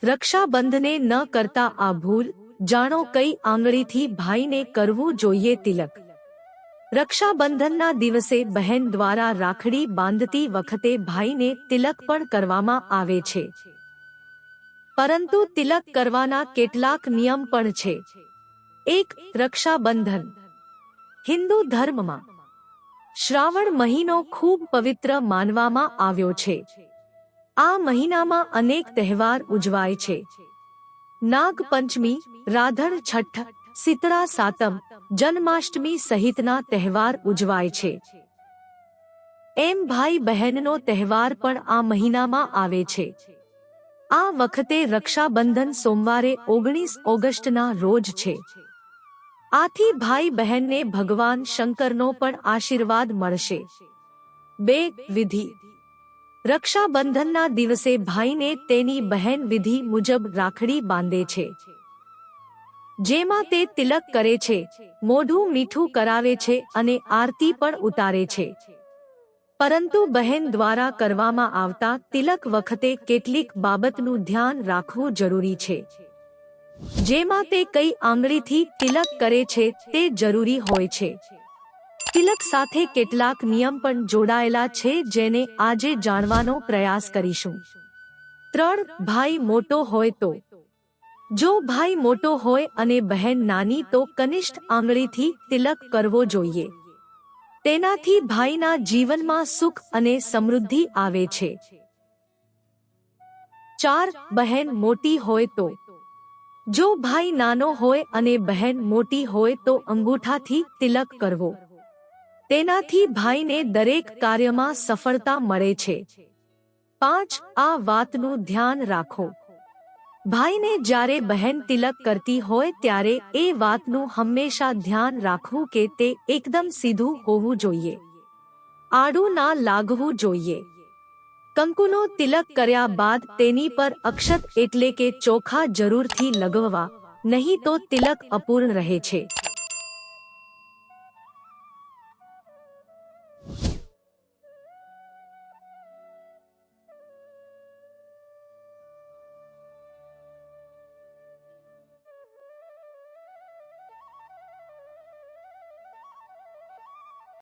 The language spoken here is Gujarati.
રક્ષાબંધને ન કરતા આ ભૂલ, જાણો કઈ આંગળીથી ભાઈને કરવું જોઈએ તિલક। રક્ષાબંધનના દિવસે બહેન દ્વારા રાખડી બાંધતી વખતે ભાઈને તિલક પણ કરવામાં આવે છે, પરંતુ તિલક કરવાના કેટલાક નિયમ પણ છે। 1. રક્ષાબંધન હિન્દુ ધર્મમાં શ્રાવણ મહિનો ખૂબ પવિત્ર માનવામાં આવ્યો છે। આ મહિનામાં અનેક તહેવાર ઉજવાય છે। નાગ પંચમી, રાધણ છઠ્ઠ, શીતળા સાતમ, જન્માષ્ટમી સહિતના તહેવાર ઉજવાય છે। એમ ભાઈ બહેનનો તહેવાર પણ આ મહિનામાં આવે છે। આ વખતે રક્ષાબંધન સોમવારે 19 ઓગસ્ટના રોજ છે। આથી ભાઈ બહેનને ભગવાન શંકરનો પણ આશીર્વાદ મળશે। 2. વિધિ રક્ષાબંધનના દિવસે ભાઈને તેની બહેન વિધિ મુજબ રાખડી બાંધે છે, જેમાં તે તિલક કરે છે, મોઢું મીઠું કરાવે છે અને આરતી પણ ઉતારે છે। પરંતુ બહેન દ્વારા કરવામાં આવતા તિલક વખતે કેટલીક બાબતનું ધ્યાન રાખવું જરૂરી છે, જેમાં તે કઈ આંગળીથી તિલક કરે છે તે જરૂરી હોય છે। તિલક સાથે કેટલાક નિયમ પણ જોડાયેલા છે, જેને આજે જાણવાનો પ્રયાસ કરીશું। 3. ભાઈ મોટો હોય તો જો ભાઈ મોટો હોય અને બહેન નાની તો કનિષ્ઠ આંગળીથી તિલક કરવો જોઈએ। તેનાથી ભાઈના જીવનમાં સુખ અને સમૃદ્ધિ આવે છે। 4. બહેન મોટી હોય તો જો ભાઈ નાનો હોય અને બહેન મોટી હોય તો અંગૂઠાથી તિલક કરવો। તેનાથી ભાઈને દરેક કાર્યમાં સફળતા મળે છે। 5. આ વાતનું ધ્યાન રાખો, ભાઈને જ્યારે બહેન તિલક કરતી હોય ત્યારે એ વાતનું હંમેશા ધ્યાન રાખવું કે તે એકદમ સીધું હોવું જોઈએ, આડું ના લાગવું જોઈએ। કંકુનો તિલક કર્યા બાદ તેની પર અક્ષત એટલે કે ચોખા જરૂરથી લગાવવા, નહીં તો તિલક અપૂર્ણ રહે છે।